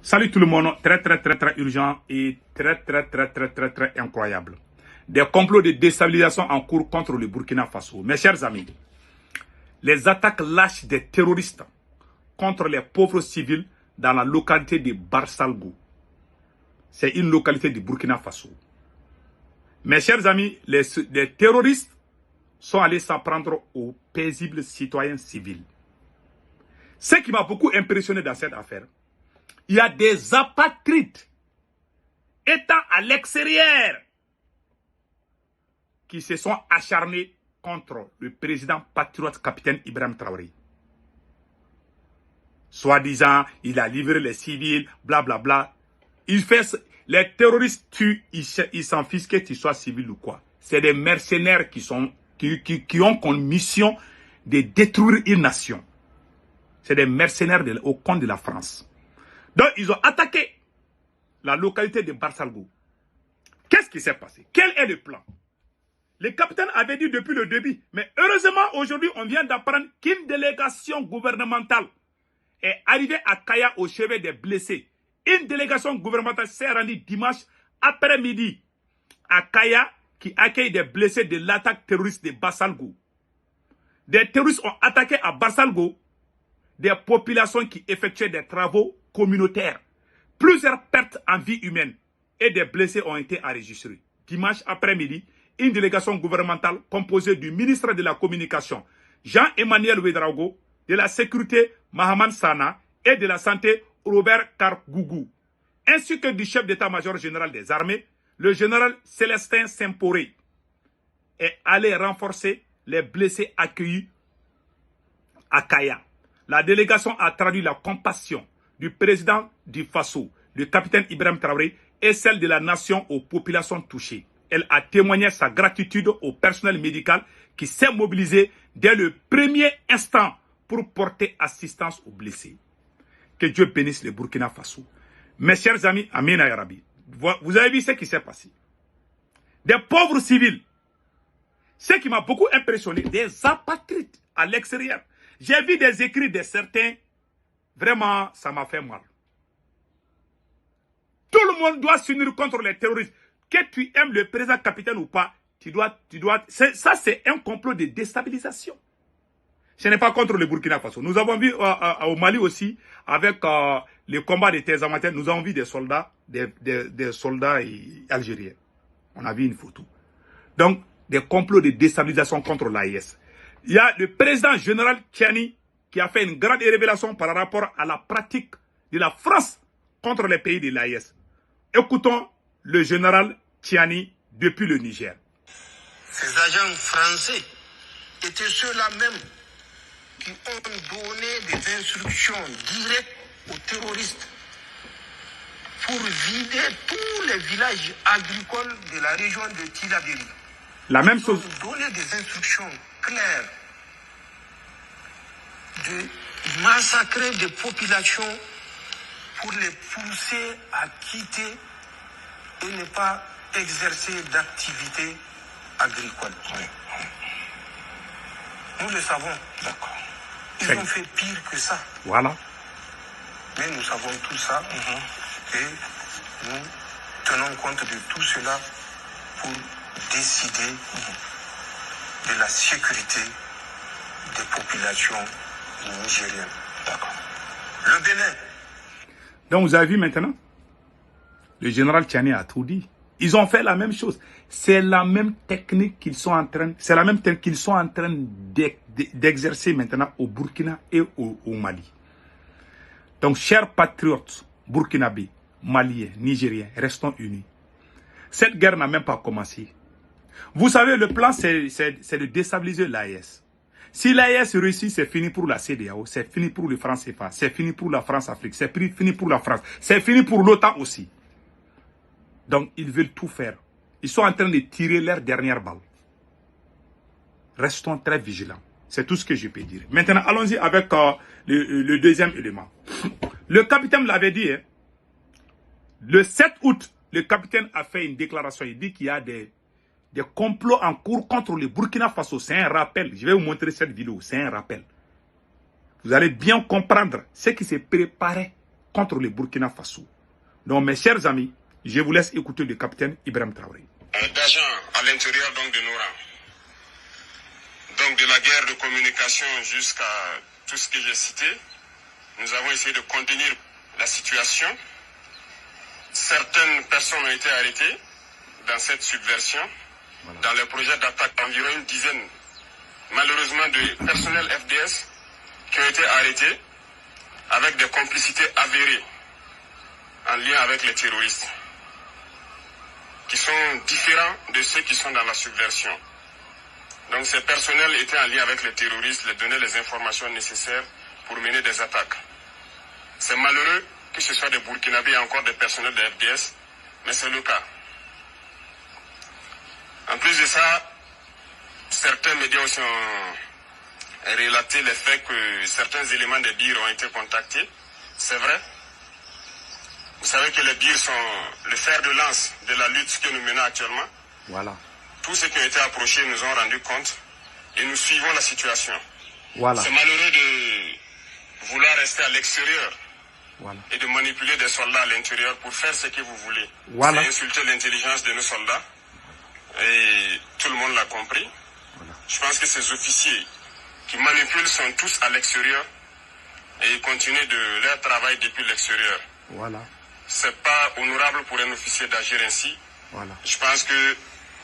Salut tout le monde, très urgent et très incroyable. Des complots de déstabilisation en cours contre le Burkina Faso. Mes chers amis, les attaques lâches des terroristes contre les pauvres civils dans la localité de Barsalgo. C'est une localité du Burkina Faso. Mes chers amis, les terroristes sont allés s'en prendre aux paisibles citoyens civils. Ce qui m'a beaucoup impressionné dans cette affaire, il y a des apatrides étant à l'extérieur qui se sont acharnés contre le président patriote capitaine Ibrahim Traoré. Soi-disant, il a livré les civils, blablabla. Les terroristes tuent, ils s'en fichent que tu sois civil ou quoi. C'est des mercenaires qui ont comme mission de détruire une nation. C'est des mercenaires au compte de la France. Donc, ils ont attaqué la localité de Barsalgo. Qu'est-ce qui s'est passé? Quel est le plan? Le capitaine avait dit depuis le début, mais heureusement, aujourd'hui, on vient d'apprendre qu'une délégation gouvernementale est arrivée à Kaya au chevet des blessés. Une délégation gouvernementale s'est rendue dimanche après-midi à Kaya qui accueille des blessés de l'attaque terroriste de Barsalgo. Des terroristes ont attaqué à Barsalgo des populations qui effectuaient des travaux communautaires. Plusieurs pertes en vie humaine et des blessés ont été enregistrés. Dimanche après-midi, une délégation gouvernementale composée du ministre de la Communication, Jean-Emmanuel Ouedraogo, de la Sécurité, Mahaman Sana, et de la Santé, Robert Kargougou, ainsi que du chef d'état-major général des armées, le général Célestin Semporé, est allé renforcer les blessés accueillis à Kaya. La délégation a traduit la compassion du président du Faso, le capitaine Ibrahim Traoré, et celle de la nation aux populations touchées. Elle a témoigné sa gratitude au personnel médical qui s'est mobilisé dès le premier instant pour porter assistance aux blessés. Que Dieu bénisse le Burkina Faso. Mes chers amis, Amina Yarabi, vous avez vu ce qui s'est passé. Des pauvres civils. Ce qui m'a beaucoup impressionné, des apatrides à l'extérieur. J'ai vu des écrits de certains, vraiment, ça m'a fait mal. Tout le monde doit s'unir contre les terroristes. Que tu aimes le président capitaine ou pas, ça c'est un complot de déstabilisation. Ce n'est pas contre le Burkina Faso. Nous avons vu au Mali aussi, avec le combat des terres amateurs, nous avons vu des soldats, des soldats algériens. On a vu une photo. Donc, des complots de déstabilisation contre l'AIS. Il y a le président général Tiani qui a fait une grande révélation par rapport à la pratique de la France contre les pays de l'AIS. Écoutons le général Tiani depuis le Niger. Ces agents français étaient ceux-là même qui ont donné des instructions directes aux terroristes pour vider tous les villages agricoles de la région de Tillabéri. La même chose. Ils ont donné des instructions claires de massacrer des populations pour les pousser à quitter et ne pas exercer d'activité agricole. Oui. Nous le savons. D'accord. Ils ont fait pire que ça. Voilà. Mais nous savons tout ça et nous tenons compte de tout cela pour décider de la sécurité des populations nigériennes. D'accord. Le Bénin. Donc vous avez vu maintenant, le général Tiani a tout dit. Ils ont fait la même chose. C'est la même technique qu'ils sont en train, d'exercer maintenant au Burkina et au Mali. Donc, chers patriotes burkinabés, maliens, nigériens, restons unis. Cette guerre n'a même pas commencé. Vous savez, le plan, c'est de déstabiliser l'AES. Si l'AES réussit, c'est fini pour la CEDEAO, c'est fini pour le franc CFA, c'est fini pour la France-Afrique, c'est fini pour la France, c'est fini pour l'OTAN aussi. Donc, ils veulent tout faire. Ils sont en train de tirer leur dernière balle. Restons très vigilants. C'est tout ce que je peux dire. Maintenant, allons-y avec le deuxième élément. Le capitaine l'avait dit. Hein, le 7 août, le capitaine a fait une déclaration. Il dit qu'il y a des complots en cours contre le Burkina Faso. C'est un rappel. Je vais vous montrer cette vidéo. C'est un rappel. Vous allez bien comprendre ce qui s'est préparé contre le Burkina Faso. Donc, mes chers amis, je vous laisse écouter le capitaine Ibrahim Traoré. D'agents à l'intérieur donc de nos rangs. Donc de la guerre de communication jusqu'à tout ce que j'ai cité, nous avons essayé de contenir la situation. Certaines personnes ont été arrêtées dans cette subversion. Voilà. Dans les projets d'attaque, environ une dizaine, malheureusement, de personnels FDS qui ont été arrêtés avec des complicités avérées en lien avec les terroristes, qui sont différents de ceux qui sont dans la subversion. Donc ces personnels étaient en lien avec les terroristes, les donnaient les informations nécessaires pour mener des attaques. C'est malheureux que ce soit des Burkinabés et encore des personnels de FDS, mais c'est le cas. En plus de ça, certains médias aussi ont relaté le fait que certains éléments des BIR ont été contactés. C'est vrai. Vous savez que les BIR sont le fer de lance de la lutte que nous menons actuellement. Voilà. Tous ceux qui ont été approchés nous ont rendu compte et nous suivons la situation. Voilà. C'est malheureux de vouloir rester à l'extérieur. Voilà. Et de manipuler des soldats à l'intérieur pour faire ce que vous voulez. Voilà. C'est insulter l'intelligence de nos soldats. Et tout le monde l'a compris. Voilà. Je pense que ces officiers qui manipulent sont tous à l'extérieur et ils continuent de leur travail depuis l'extérieur. Voilà. C'est pas honorable pour un officier d'agir ainsi. Voilà. Je pense que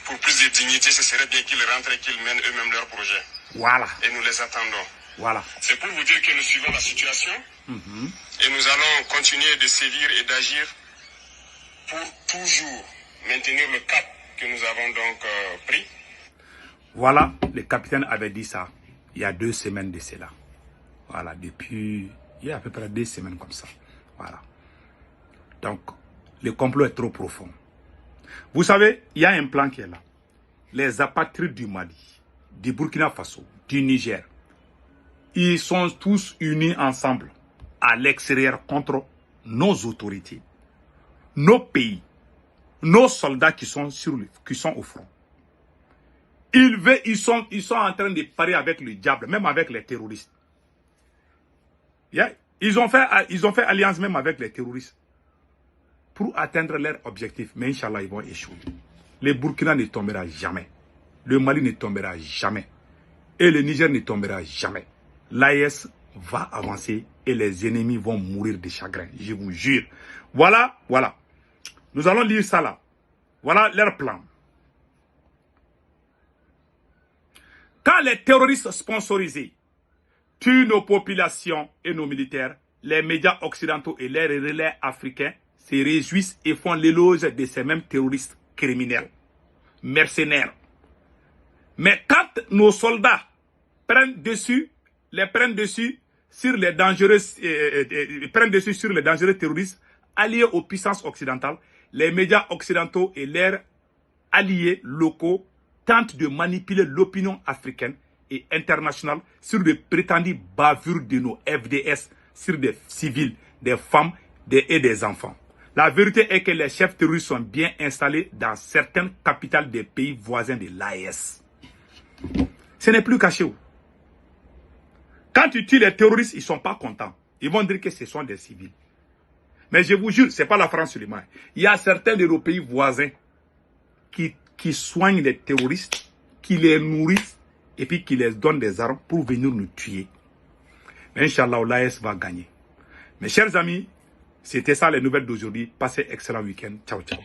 pour plus de dignité, ce serait bien qu'ils rentrent et qu'ils mènent eux-mêmes leur projet. Voilà. Et nous les attendons. Voilà. C'est pour vous dire que nous suivons la situation et nous allons continuer de sévir et d'agir pour toujours maintenir le cap que nous avons donc pris. Voilà, le capitaine avait dit ça il y a 2 semaines de cela. Voilà, depuis, il y a à peu près 2 semaines comme ça. Voilà. Donc, le complot est trop profond. Vous savez, il y a un plan qui est là. Les apatrides du Mali, du Burkina Faso, du Niger, ils sont tous unis ensemble à l'extérieur contre nos autorités, nos pays, nos soldats qui sont au front. Ils sont en train de parier avec le diable, même avec les terroristes. Yeah. Ils ont fait alliance même avec les terroristes pour atteindre leur objectif. Mais Inch'Allah, ils vont échouer. Le Burkina ne tombera jamais. Le Mali ne tombera jamais. Et le Niger ne tombera jamais. L'AES va avancer et les ennemis vont mourir de chagrin. Je vous jure. Voilà, voilà. Nous allons lire ça là. Voilà leur plan. Quand les terroristes sponsorisés tuent nos populations et nos militaires, les médias occidentaux et les relais africains se réjouissent et font l'éloge de ces mêmes terroristes criminels, mercenaires. Mais quand nos soldats prennent dessus sur les dangereux terroristes alliés aux puissances occidentales, les médias occidentaux et leurs alliés locaux tentent de manipuler l'opinion africaine et internationale sur de prétendues bavures de nos FDS sur des civils, des femmes et des enfants. La vérité est que les chefs terroristes sont bien installés dans certaines capitales des pays voisins de l'AES. Ce n'est plus caché. Quand tu tues les terroristes, ils ne sont pas contents. Ils vont dire que ce sont des civils. Mais je vous jure, ce n'est pas la France seulement. Il y a certains de nos pays voisins qui soignent les terroristes, qui les nourrissent et puis qui les donnent des armes pour venir nous tuer. Mais Inch'Allah, l'AES va gagner. Mes chers amis, c'était ça les nouvelles d'aujourd'hui. Passez un excellent week-end. Ciao, ciao.